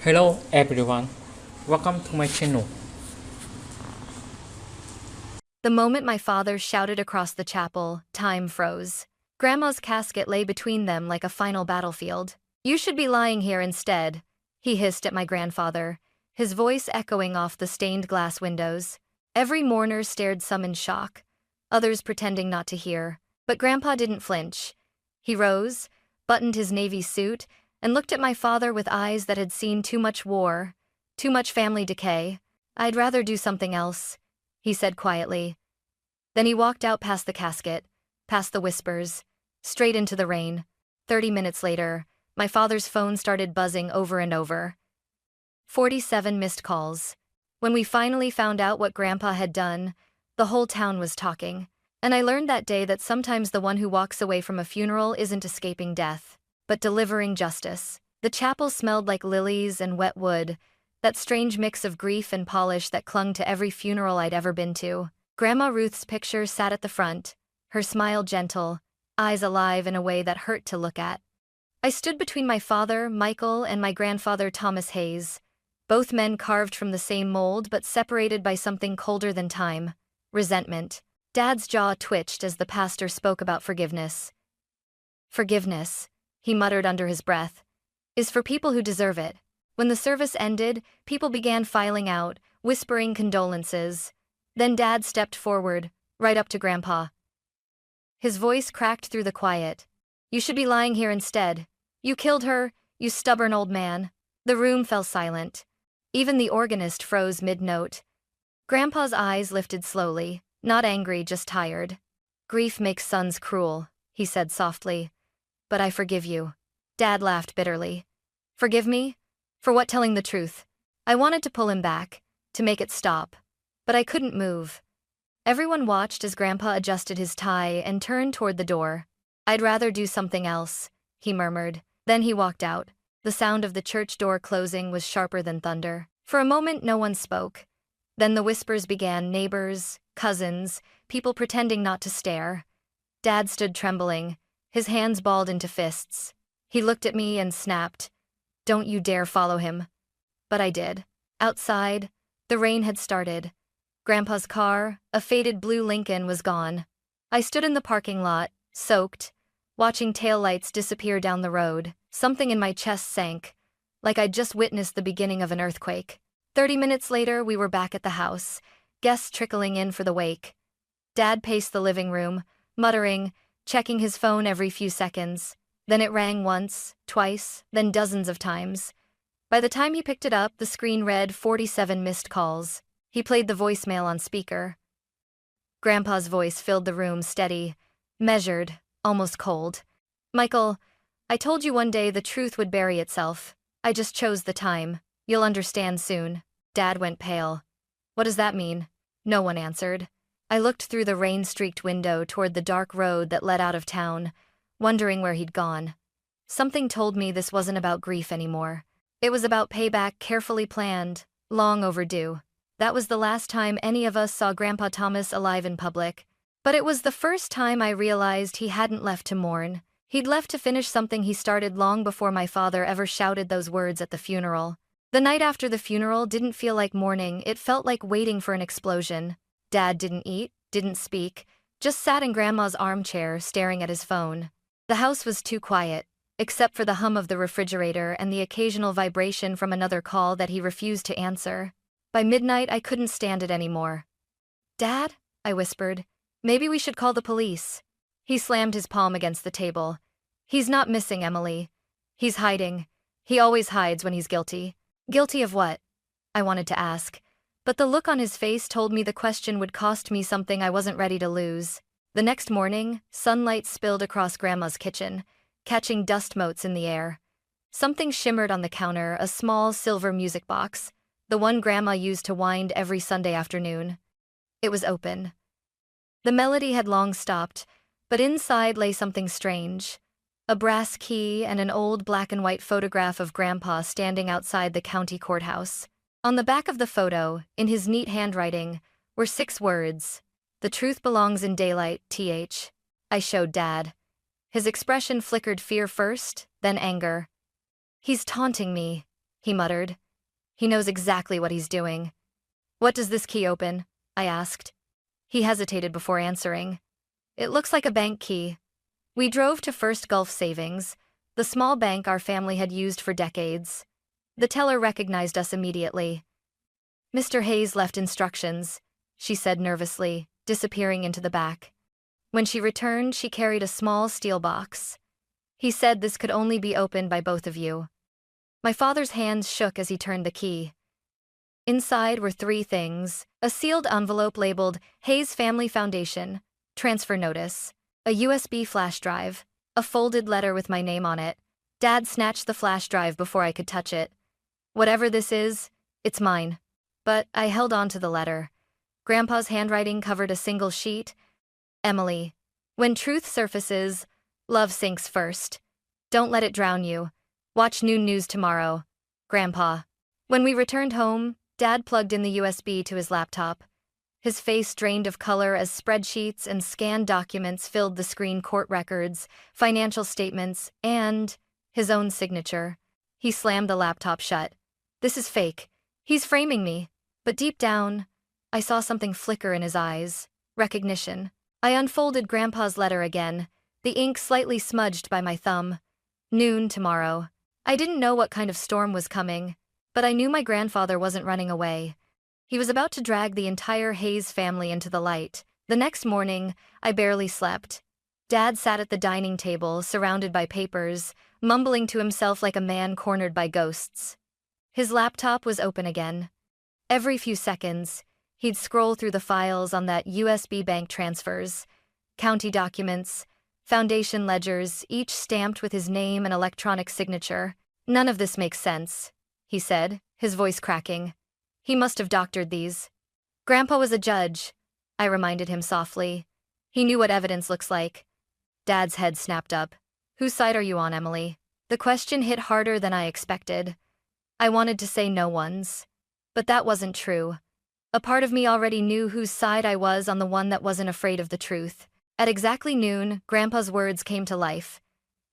Hello everyone, welcome to my channel. The moment my father shouted across the chapel, time froze. Grandma's casket lay between them like a final battlefield. "You should be lying here instead," he hissed at my grandfather, his voice echoing off the stained glass windows. Every mourner stared, some in shock, others pretending not to hear. But Grandpa didn't flinch. He rose, buttoned his navy suit, and looked at my father with eyes that had seen too much war, too much family decay. "I'd rather do something else," he said quietly. Then he walked out past the casket, past the whispers, straight into the rain. 30 minutes later, my father's phone started buzzing over and over. 47 missed calls. When we finally found out what Grandpa had done, the whole town was talking. And I learned that day that sometimes the one who walks away from a funeral isn't escaping death, but delivering justice. The chapel smelled like lilies and wet wood, that strange mix of grief and polish that clung to every funeral I'd ever been to. Grandma Ruth's picture sat at the front, her smile gentle, eyes alive in a way that hurt to look at. I stood between my father, Michael, and my grandfather, Thomas Hayes, both men carved from the same mold but separated by something colder than time: resentment. Dad's jaw twitched as the pastor spoke about forgiveness. "Forgiveness," he muttered under his breath, "is for people who deserve it." When the service ended, people began filing out, whispering condolences. Then Dad stepped forward, right up to Grandpa. His voice cracked through the quiet. "You should be lying here instead. You killed her, you stubborn old man." The room fell silent. Even the organist froze mid-note. Grandpa's eyes lifted slowly, not angry, just tired. "Grief makes sons cruel," he said softly. "But I forgive you." Dad laughed bitterly. "Forgive me? For what? Telling the truth?" I wanted to pull him back, to make it stop. But I couldn't move. Everyone watched as Grandpa adjusted his tie and turned toward the door. "I'd rather do something else," he murmured. Then he walked out. The sound of the church door closing was sharper than thunder. For a moment no one spoke. Then the whispers began: neighbors, cousins, people pretending not to stare. Dad stood trembling, his hands balled into fists. He looked at me and snapped, "Don't you dare follow him." But I did. Outside, the rain had started. Grandpa's car, a faded blue Lincoln, was gone. I stood in the parking lot, soaked, watching taillights disappear down the road. Something in my chest sank, like I'd just witnessed the beginning of an earthquake. 30 minutes later, we were back at the house, guests trickling in for the wake. Dad paced the living room, muttering, checking his phone every few seconds. Then it rang once, twice, then dozens of times. By the time he picked it up, the screen read 47 missed calls. He played the voicemail on speaker. Grandpa's voice filled the room, steady, measured, almost cold. "Michael, I told you one day the truth would bury itself. I just chose the time. You'll understand soon." Dad went pale. "What does that mean?" No one answered. I looked through the rain-streaked window toward the dark road that led out of town, wondering where he'd gone. Something told me this wasn't about grief anymore. It was about payback, carefully planned, long overdue. That was the last time any of us saw Grandpa Thomas alive in public. But it was the first time I realized he hadn't left to mourn. He'd left to finish something he started long before my father ever shouted those words at the funeral. The night after the funeral didn't feel like mourning, it felt like waiting for an explosion. Dad didn't eat, didn't speak, just sat in Grandma's armchair staring at his phone. The house was too quiet, except for the hum of the refrigerator and the occasional vibration from another call that he refused to answer. By midnight, I couldn't stand it anymore. "Dad," I whispered, "maybe we should call the police." He slammed his palm against the table. "He's not missing, Emily. He's hiding. He always hides when he's guilty." "Guilty of what?" I wanted to ask, but the look on his face told me the question would cost me something I wasn't ready to lose. The next morning, sunlight spilled across Grandma's kitchen, catching dust motes in the air. Something shimmered on the counter, a small silver music box, the one Grandma used to wind every Sunday afternoon. It was open. The melody had long stopped, but inside lay something strange: a brass key and an old black-and-white photograph of Grandpa standing outside the county courthouse. On the back of the photo, in his neat handwriting, were 6 words: "The truth belongs in daylight, th." I showed Dad. His expression flickered, fear first, then anger. "He's taunting me," he muttered. He knows exactly what he's doing. What does this key open? I asked. He hesitated before answering. It looks like a bank key. We drove to First Gulf Savings, the small bank our family had used for decades. The teller recognized us immediately. Mr. Hayes left instructions, she said nervously, disappearing into the back. When she returned, she carried a small steel box. He said this could only be opened by both of you. My father's hands shook as he turned the key. Inside were three things: a sealed envelope labeled Hayes Family Foundation, transfer notice, a USB flash drive, a folded letter with my name on it. Dad snatched the flash drive before I could touch it. Whatever this is, it's mine. But I held on to the letter. Grandpa's handwriting covered a single sheet. Emily, when truth surfaces, love sinks first. Don't let it drown you. Watch Noon News tomorrow. Grandpa. When we returned home, Dad plugged in the USB to his laptop. His face drained of color as spreadsheets and scanned documents filled the screen: court records, financial statements, and his own signature. He slammed the laptop shut. This is fake. He's framing me. But deep down, I saw something flicker in his eyes. Recognition. I unfolded Grandpa's letter again, the ink slightly smudged by my thumb. Noon tomorrow. I didn't know what kind of storm was coming, but I knew my grandfather wasn't running away. He was about to drag the entire Hayes family into the light. The next morning, I barely slept. Dad sat at the dining table, surrounded by papers, mumbling to himself like a man cornered by ghosts. His laptop was open again. Every few seconds, he'd scroll through the files on that USB bank transfers, county documents, foundation ledgers, each stamped with his name and electronic signature. None of this makes sense, he said, his voice cracking. He must have doctored these. Grandpa was a judge, I reminded him softly. He knew what evidence looks like. Dad's head snapped up. Whose side are you on, Emily? The question hit harder than I expected. I wanted to say no one's. But that wasn't true. A part of me already knew whose side I was, on the one that wasn't afraid of the truth. At exactly noon, Grandpa's words came to life.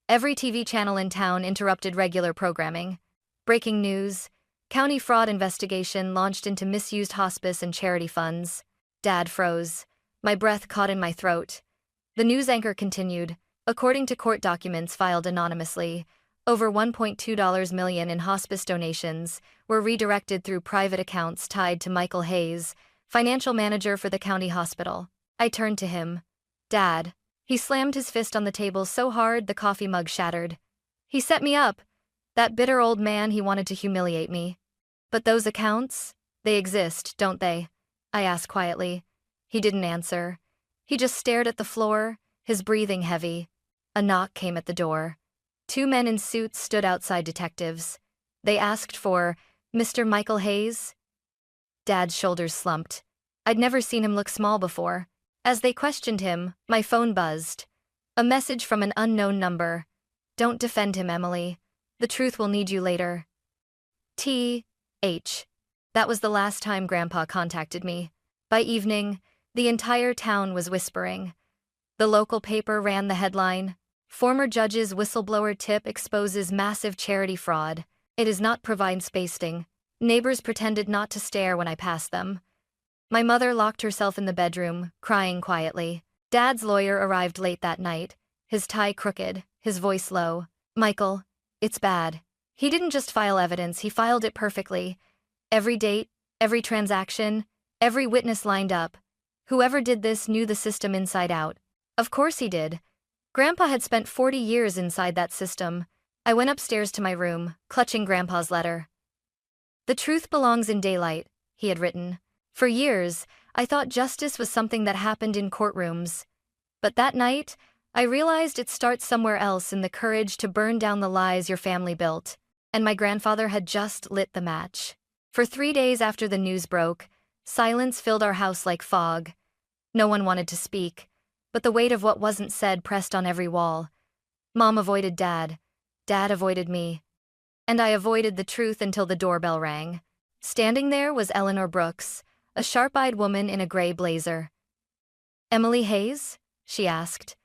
Every TV channel in town interrupted regular programming. Breaking news: county fraud investigation launched into misused hospice and charity funds. Dad froze. My breath caught in my throat. The news anchor continued. According to court documents filed anonymously, over $1.2 million in hospice donations were redirected through private accounts tied to Michael Hayes, financial manager for the county hospital. I turned to him. Dad. He slammed his fist on the table so hard the coffee mug shattered. He set me up. That bitter old man, he wanted to humiliate me. But those accounts, they exist, don't they? I asked quietly. He didn't answer. He just stared at the floor, his breathing heavy. A knock came at the door. Two men in suits stood outside detectives. They asked for Mr. Michael Hayes. Dad's shoulders slumped. I'd never seen him look small before. As they questioned him, my phone buzzed. A message from an unknown number. Don't defend him, Emily. The truth will need you later. T.H. That was the last time Grandpa contacted me. By evening, the entire town was whispering. The local paper ran the headline: Former judge's whistleblower tip exposes massive charity fraud. It is not provide spacing. Neighbors pretended not to stare when I passed them. My mother locked herself in the bedroom, crying quietly. Dad's lawyer arrived late that night, his tie crooked, his voice low. Michael, it's bad. He didn't just file evidence, he filed it perfectly. Every date, every transaction, every witness lined up. Whoever did this knew the system inside out. Of course he did. Grandpa had spent 40 years inside that system. I went upstairs to my room, clutching Grandpa's letter. The truth belongs in daylight, he had written. For years, I thought justice was something that happened in courtrooms. But that night, I realized it starts somewhere else, in the courage to burn down the lies your family built. And my grandfather had just lit the match. For 3 days after the news broke, silence filled our house like fog. No one wanted to speak, but the weight of what wasn't said pressed on every wall. Mom avoided Dad. Dad avoided me. And I avoided the truth until the doorbell rang. Standing there was Eleanor Brooks, a sharp-eyed woman in a gray blazer. Emily Hayes? She asked.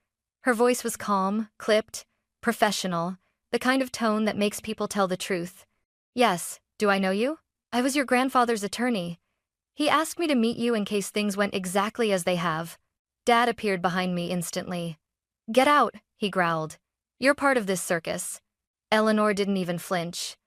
Her voice was calm, clipped, professional, the kind of tone that makes people tell the truth. Yes, do I know you? I was your grandfather's attorney. He asked me to meet you in case things went exactly as they have. Dad appeared behind me instantly. Get out, he growled. You're part of this circus. Eleanor didn't even flinch.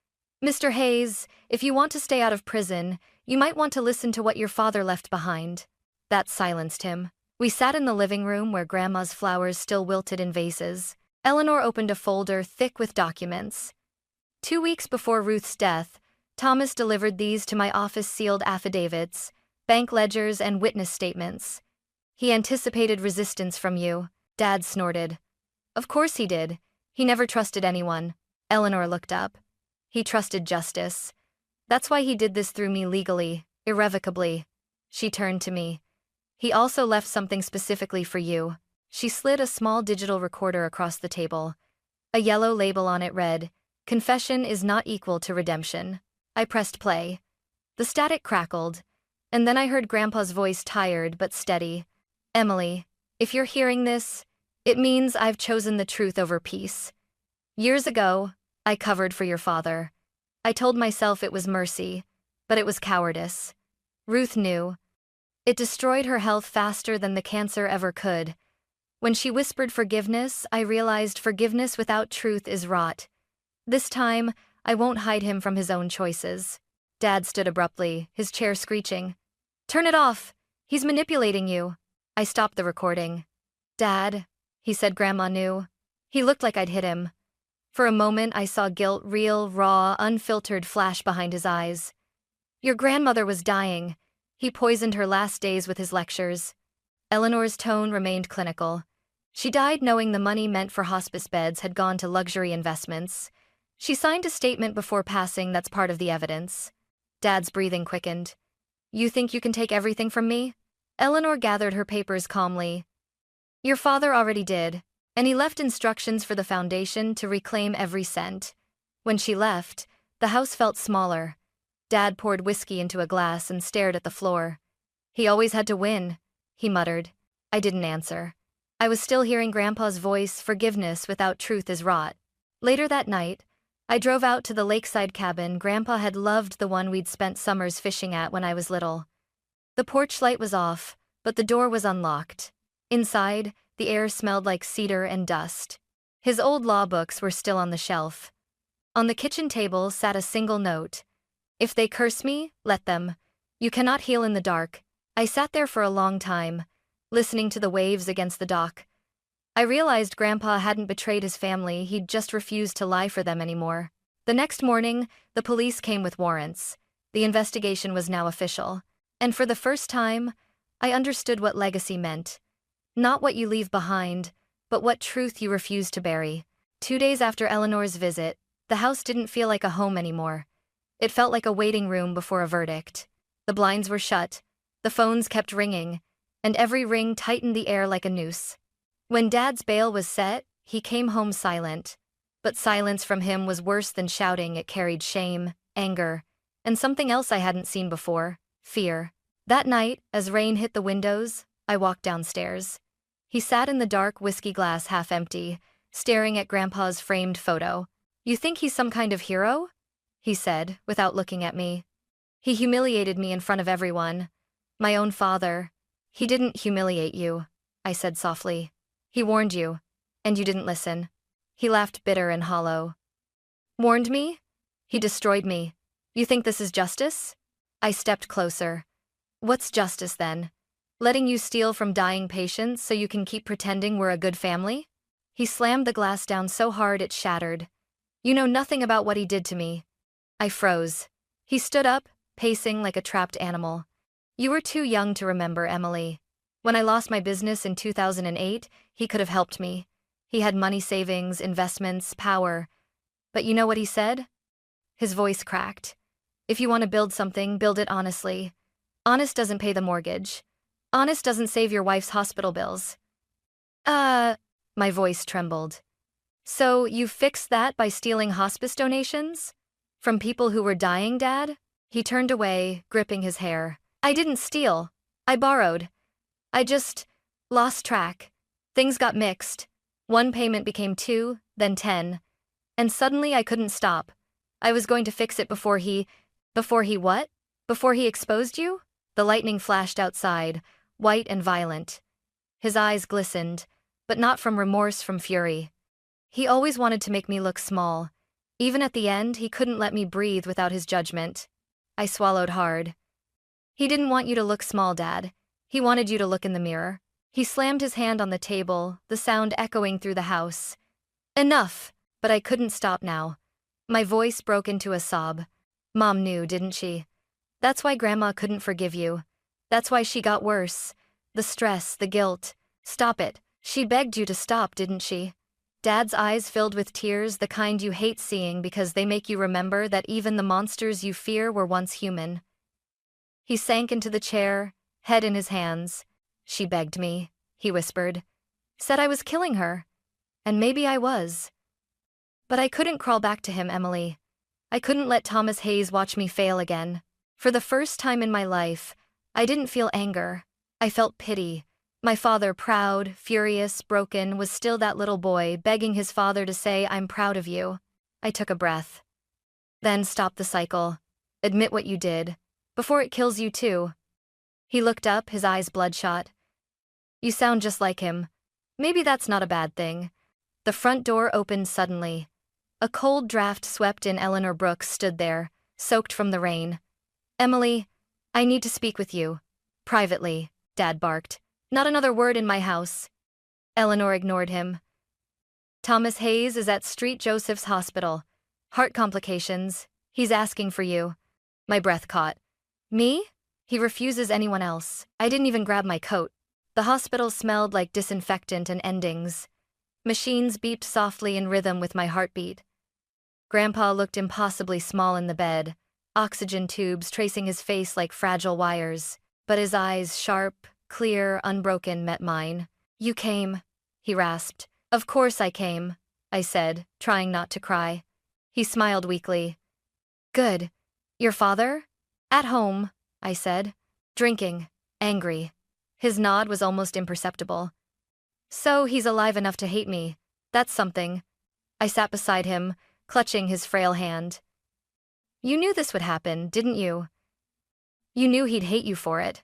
Mr. Hayes, if you want to stay out of prison, you might want to listen to what your father left behind. That silenced him. We sat in the living room where Grandma's flowers still wilted in vases. Eleanor opened a folder thick with documents. 2 weeks before Ruth's death, Thomas delivered these to my office sealed affidavits, bank ledgers, and witness statements. He anticipated resistance from you, Dad snorted. Of course he did. He never trusted anyone. Eleanor looked up. He trusted justice. That's why he did this through me legally, irrevocably. She turned to me. He also left something specifically for you. She slid a small digital recorder across the table. A yellow label on it read, "Confession is not equal to redemption." I pressed play. The static crackled, and then I heard Grandpa's voice, tired but steady. Emily, if you're hearing this, it means I've chosen the truth over peace. Years ago, I covered for your father. I told myself it was mercy, but it was cowardice. Ruth knew. It destroyed her health faster than the cancer ever could. When she whispered forgiveness, I realized forgiveness without truth is rot. This time, I won't hide him from his own choices. Dad stood abruptly, his chair screeching. Turn it off! He's manipulating you. I stopped the recording. Dad, he said Grandma knew. He looked like I'd hit him. For a moment, I saw guilt, real, raw, unfiltered, flash behind his eyes. Your grandmother was dying. He poisoned her last days with his lectures. Eleanor's tone remained clinical. She died knowing the money meant for hospice beds had gone to luxury investments. She signed a statement before passing that's part of the evidence. Dad's breathing quickened. You think you can take everything from me? Eleanor gathered her papers calmly. Your father already did, and he left instructions for the foundation to reclaim every cent. When she left, the house felt smaller. Dad poured whiskey into a glass and stared at the floor. He always had to win, he muttered. I didn't answer. I was still hearing Grandpa's voice, forgiveness without truth is rot. Later that night, I drove out to the lakeside cabin Grandpa had loved, the one we'd spent summers fishing at when I was little. The porch light was off, but the door was unlocked. Inside, the air smelled like cedar and dust. His old law books were still on the shelf. On the kitchen table sat a single note. If they curse me, let them. You cannot heal in the dark. I sat there for a long time, listening to the waves against the dock. I realized Grandpa hadn't betrayed his family, he'd just refused to lie for them anymore. The next morning, the police came with warrants. The investigation was now official. And for the first time, I understood what legacy meant. Not what you leave behind, but what truth you refuse to bury. 2 days after Eleanor's visit, the house didn't feel like a home anymore. It felt like a waiting room before a verdict. The blinds were shut, the phones kept ringing, and every ring tightened the air like a noose. When Dad's bail was set, he came home silent. But silence from him was worse than shouting. It carried shame, anger, and something else I hadn't seen before, fear. That night, as rain hit the windows, I walked downstairs. He sat in the dark, whiskey glass half empty, staring at Grandpa's framed photo. You think he's some kind of hero? He said, without looking at me. He humiliated me in front of everyone. My own father. He didn't humiliate you, I said softly. He warned you, and you didn't listen. He laughed bitter and hollow. Warned me? He destroyed me. You think this is justice? I stepped closer. What's justice then? Letting you steal from dying patients so you can keep pretending we're a good family? He slammed the glass down so hard it shattered. You know nothing about what he did to me. I froze. He stood up, pacing like a trapped animal. You were too young to remember, Emily. When I lost my business in 2008, he could have helped me. He had money savings, investments, power. But you know what he said? His voice cracked. If you want to build something, build it honestly. Honest doesn't pay the mortgage. Honest doesn't save your wife's hospital bills. My voice trembled. So you fixed that by stealing hospice donations? From people who were dying, Dad? He turned away, gripping his hair. I didn't steal. I borrowed. I just lost track. Things got mixed. One payment became 2, then 10. And suddenly I couldn't stop. I was going to fix it before he. Before he what? Before he exposed you? The lightning flashed outside, white and violent. His eyes glistened, but not from remorse, from fury. He always wanted to make me look small. Even at the end, he couldn't let me breathe without his judgment. I swallowed hard. He didn't want you to look small, Dad. He wanted you to look in the mirror. He slammed his hand on the table, the sound echoing through the house. Enough! But I couldn't stop now. My voice broke into a sob. Mom knew, didn't she? That's why Grandma couldn't forgive you. That's why she got worse. The stress, the guilt. Stop it. She begged you to stop, didn't she? Dad's eyes filled with tears, the kind you hate seeing because they make you remember that even the monsters you fear were once human. He sank into the chair, head in his hands. She begged me, he whispered. Said I was killing her. And maybe I was. But I couldn't crawl back to him, Emily. I couldn't let Thomas Hayes watch me fail again. For the first time in my life, I didn't feel anger. I felt pity. My father, proud, furious, broken, was still that little boy begging his father to say, I'm proud of you. I took a breath. Then stop the cycle. Admit what you did. Before it kills you too. He looked up, his eyes bloodshot. You sound just like him. Maybe that's not a bad thing. The front door opened suddenly. A cold draft swept in. Eleanor Brooks stood there, soaked from the rain. Emily, I need to speak with you. Privately, Dad barked. Not another word in my house. Eleanor ignored him. Thomas Hayes is at St. Joseph's Hospital. Heart complications. He's asking for you. My breath caught. Me? He refuses anyone else. I didn't even grab my coat. The hospital smelled like disinfectant and endings. Machines beeped softly in rhythm with my heartbeat. Grandpa looked impossibly small in the bed, oxygen tubes tracing his face like fragile wires, but his eyes, sharp, clear, unbroken, met mine. You came, he rasped. Of course I came, I said, trying not to cry. He smiled weakly. Good. Your father? At home, I said. Drinking. Angry. His nod was almost imperceptible. So he's alive enough to hate me. That's something. I sat beside him, clutching his frail hand. You knew this would happen, didn't you? You knew he'd hate you for it.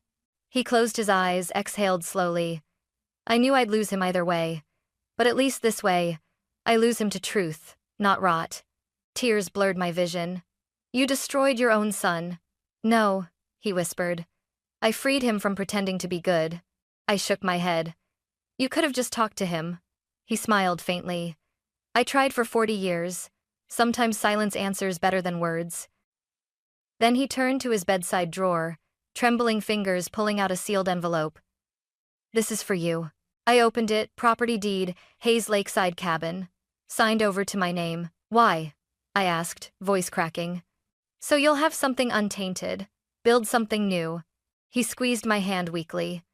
He closed his eyes, exhaled slowly. I knew I'd lose him either way. But at least this way, I lose him to truth, not rot. Tears blurred my vision. You destroyed your own son. No, he whispered. I freed him from pretending to be good. I shook my head. You could have just talked to him. He smiled faintly. I tried for 40 years. Sometimes silence answers better than words. Then he turned to his bedside drawer, trembling fingers pulling out a sealed envelope. This is for you. I opened it, property deed, Hayes Lakeside Cabin. Signed over to my name. Why? I asked, voice cracking. So you'll have something untainted. Build something new. He squeezed my hand weakly.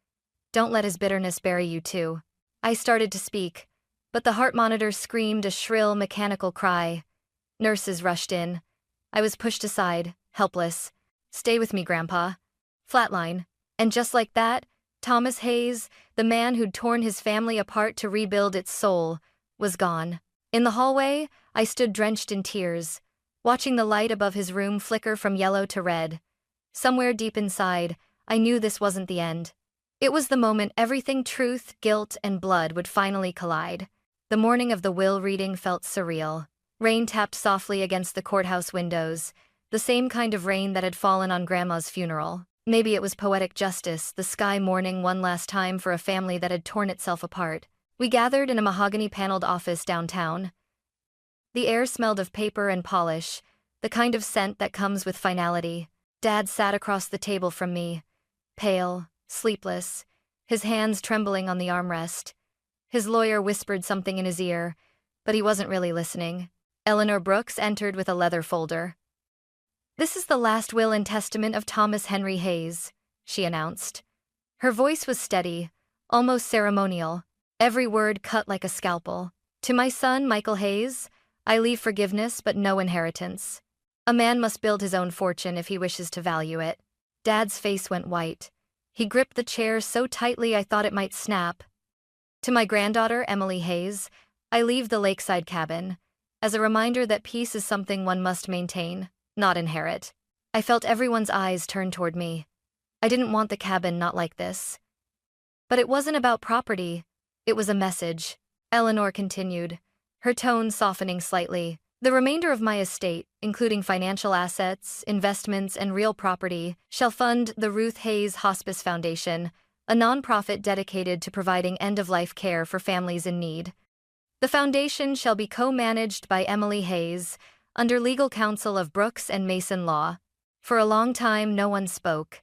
Don't let his bitterness bury you too. I started to speak, but the heart monitor screamed a shrill, mechanical cry. Nurses rushed in. I was pushed aside, helpless. Stay with me, Grandpa. Flatline. And just like that, Thomas Hayes, the man who'd torn his family apart to rebuild its soul, was gone. In the hallway, I stood drenched in tears, watching the light above his room flicker from yellow to red. Somewhere deep inside, I knew this wasn't the end. It was the moment everything truth, guilt, and blood would finally collide. The morning of the will reading felt surreal. Rain tapped softly against the courthouse windows, the same kind of rain that had fallen on Grandma's funeral. Maybe it was poetic justice, the sky mourning one last time for a family that had torn itself apart. We gathered in a mahogany-paneled office downtown. The air smelled of paper and polish, the kind of scent that comes with finality. Dad sat across the table from me, pale, sleepless, his hands trembling on the armrest. His lawyer whispered something in his ear, but he wasn't really listening. Eleanor Brooks entered with a leather folder. This is the last will and testament of Thomas Henry Hayes, she announced. Her voice was steady, almost ceremonial, every word cut like a scalpel. To my son, Michael Hayes, I leave forgiveness but no inheritance. A man must build his own fortune if he wishes to value it. Dad's face went white. He gripped the chair so tightly I thought it might snap. To my granddaughter, Emily Hayes, I leave the lakeside cabin. as a reminder that peace is something one must maintain, not inherit. I felt everyone's eyes turn toward me. I didn't want the cabin not like this. But it wasn't about property, it was a message. Eleanor continued, her tone softening slightly. The remainder of my estate, including financial assets, investments, and real property, shall fund the Ruth Hayes Hospice Foundation, a nonprofit dedicated to providing end-of-life care for families in need. The foundation shall be co-managed by Emily Hayes, under legal counsel of Brooks and Mason Law. For a long time, no one spoke.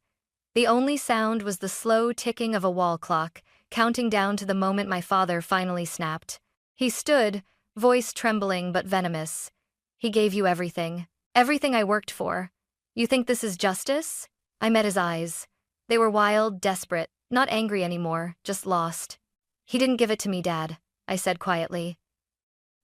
The only sound was the slow ticking of a wall clock, counting down to the moment my father finally snapped. He stood, voice trembling but venomous. He gave you everything. Everything I worked for. You think this is justice? I met his eyes. They were wild, desperate, not angry anymore, just lost. He didn't give it to me, Dad, I said quietly.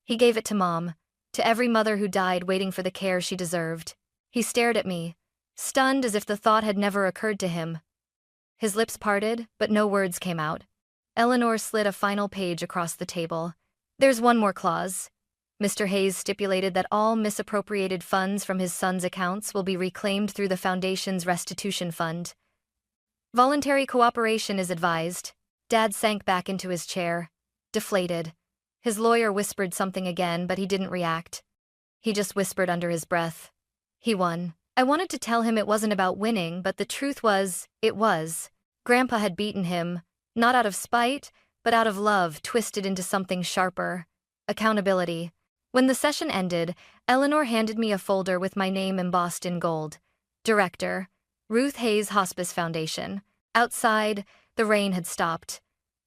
He gave it to Mom, to every mother who died waiting for the care she deserved. He stared at me, stunned as if the thought had never occurred to him. His lips parted, but no words came out. Eleanor slid a final page across the table. There's one more clause. Mr. Hayes stipulated that all misappropriated funds from his son's accounts will be reclaimed through the Foundation's restitution fund. Voluntary cooperation is advised. Dad sank back into his chair, deflated. His lawyer whispered something again, but he didn't react. He just whispered under his breath. He won. I wanted to tell him it wasn't about winning, but the truth was, it was. Grandpa had beaten him, not out of spite, but out of love twisted into something sharper. Accountability. When the session ended, Eleanor handed me a folder with my name embossed in gold. Director, Ruth Hayes Hospice Foundation. Outside, the rain had stopped.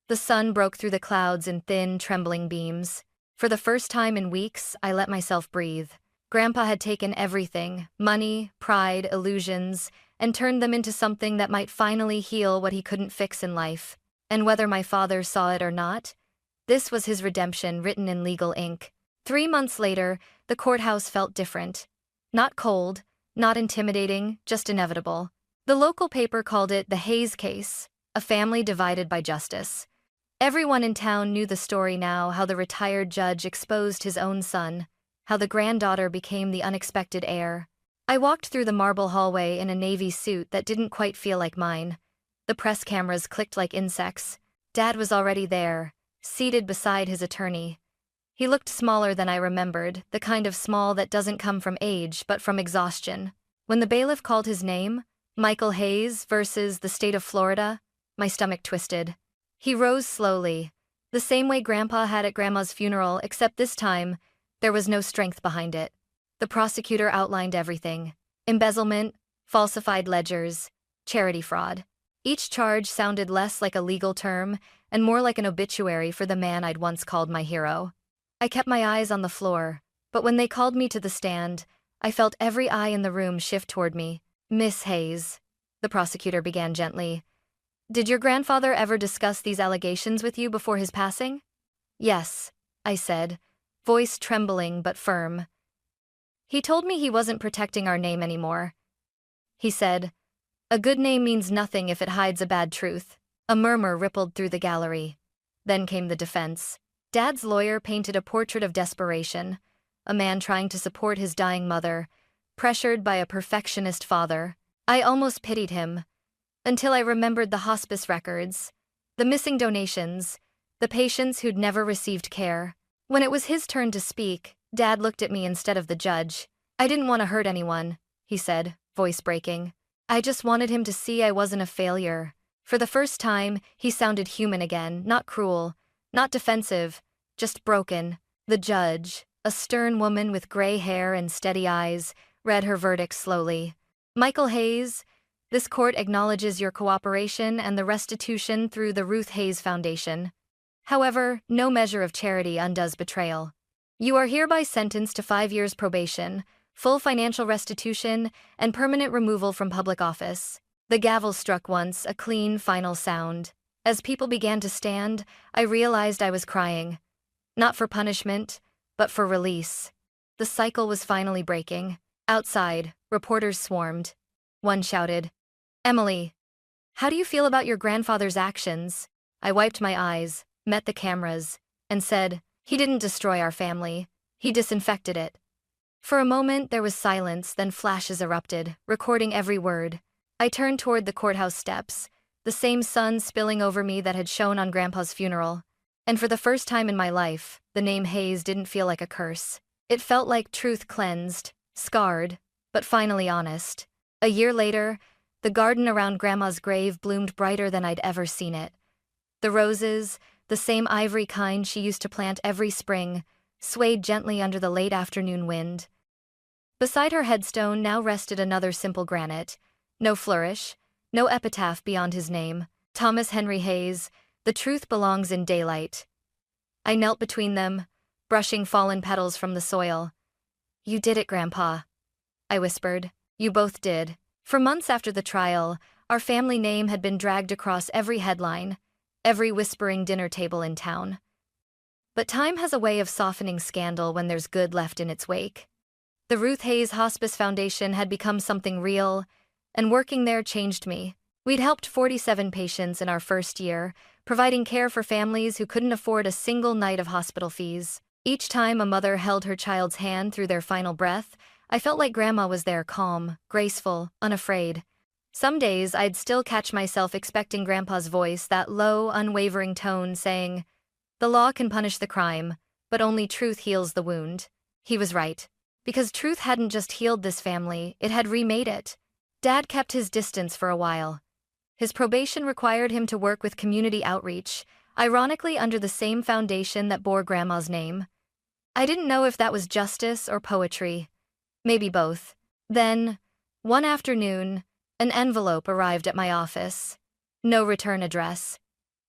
The sun broke through the clouds in thin, trembling beams. For the first time in weeks, I let myself breathe. Grandpa had taken everything, money, pride, illusions, and turned them into something that might finally heal what he couldn't fix in life. And whether my father saw it or not, this was his redemption written in legal ink. 3 months later, the courthouse felt different. Not cold, not intimidating, just inevitable. The local paper called it the Hayes case, a family divided by justice. Everyone in town knew the story now, how the retired judge exposed his own son, how the granddaughter became the unexpected heir. I walked through the marble hallway in a navy suit that didn't quite feel like mine. The press cameras clicked like insects. Dad was already there, seated beside his attorney. He looked smaller than I remembered, the kind of small that doesn't come from age but from exhaustion. When the bailiff called his name, Michael Hayes versus the state of Florida, my stomach twisted. He rose slowly, the same way Grandpa had at Grandma's funeral, except this time, there was no strength behind it. The prosecutor outlined everything: embezzlement, falsified ledgers, charity fraud. Each charge sounded less like a legal term and more like an obituary for the man I'd once called my hero. I kept my eyes on the floor, but when they called me to the stand, I felt every eye in the room shift toward me. Miss Hayes, the prosecutor began gently, did your grandfather ever discuss these allegations with you before his passing? Yes, I said, voice trembling but firm. He told me he wasn't protecting our name anymore. He said, a good name means nothing if it hides a bad truth. A murmur rippled through the gallery. Then came the defense. Dad's lawyer painted a portrait of desperation, a man trying to support his dying mother, pressured by a perfectionist father. I almost pitied him, until I remembered the hospice records, the missing donations, the patients who'd never received care. When it was his turn to speak, Dad looked at me instead of the judge. I didn't want to hurt anyone, he said, voice breaking. I just wanted him to see I wasn't a failure. For the first time, he sounded human again, not cruel, not defensive, just broken. The judge, a stern woman with gray hair and steady eyes, read her verdict slowly. Michael Hayes, this court acknowledges your cooperation and the restitution through the Ruth Hayes Foundation. However, no measure of charity undoes betrayal. You are hereby sentenced to 5 years probation, full financial restitution, and permanent removal from public office. The gavel struck once, a clean, final sound. As people began to stand, I realized I was crying. Not for punishment, but for release. The cycle was finally breaking. Outside, reporters swarmed. One shouted, Emily, how do you feel about your grandfather's actions? I wiped my eyes, met the cameras, and said, he didn't destroy our family. He disinfected it. For a moment, there was silence, then flashes erupted, recording every word. I turned toward the courthouse steps, the same sun spilling over me that had shone on Grandpa's funeral. And for the first time in my life, the name Hayes didn't feel like a curse. It felt like truth cleansed, scarred, but finally honest. A year later, the garden around Grandma's grave bloomed brighter than I'd ever seen it. The roses, the same ivory kind she used to plant every spring, swayed gently under the late afternoon wind. Beside her headstone now rested another simple granite. No flourish, no epitaph beyond his name. Thomas Henry Hayes, the truth belongs in daylight. I knelt between them, brushing fallen petals from the soil. You did it, Grandpa, I whispered. You both did. For months after the trial, our family name had been dragged across every headline, every whispering dinner table in town. But time has a way of softening scandal when there's good left in its wake. The Ruth Hayes Hospice Foundation had become something real, and working there changed me. We'd helped 47 patients in our first year, providing care for families who couldn't afford a single night of hospital fees. Each time a mother held her child's hand through their final breath, I felt like Grandma was there, calm, graceful, unafraid. Some days I'd still catch myself expecting Grandpa's voice, that low, unwavering tone saying, "The law can punish the crime, but only truth heals the wound." He was right. Because truth hadn't just healed this family, it had remade it. Dad kept his distance for a while. His probation required him to work with community outreach, ironically under the same foundation that bore Grandma's name. I didn't know if that was justice or poetry. Maybe both. Then, one afternoon, an envelope arrived at my office. No return address.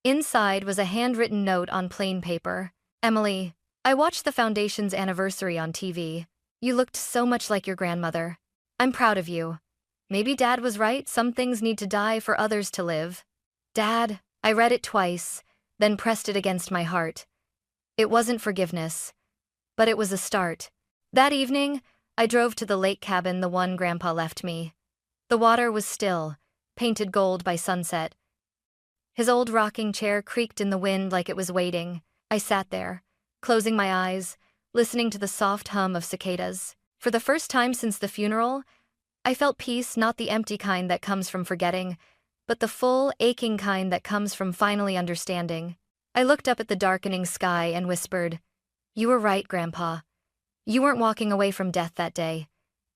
Inside was a handwritten note on plain paper. "Emily, I watched the foundation's anniversary on TV. You looked so much like your grandmother. I'm proud of you. Maybe Dad was right, some things need to die for others to live." Dad, I read it twice, then pressed it against my heart. It wasn't forgiveness, but it was a start. That evening, I drove to the lake cabin, the one Grandpa left me. The water was still, painted gold by sunset. His old rocking chair creaked in the wind like it was waiting. I sat there, closing my eyes, listening to the soft hum of cicadas. For the first time since the funeral, I felt peace, not the empty kind that comes from forgetting, but the full, aching kind that comes from finally understanding. I looked up at the darkening sky and whispered, "You were right, Grandpa. You weren't walking away from death that day.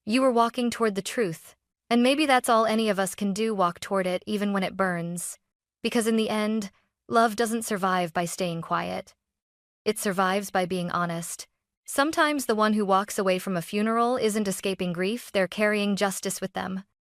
You were walking toward the truth. And maybe that's all any of us can do, walk toward it even when it burns. Because in the end, love doesn't survive by staying quiet. It survives by being honest. Sometimes the one who walks away from a funeral isn't escaping grief, they're carrying justice with them.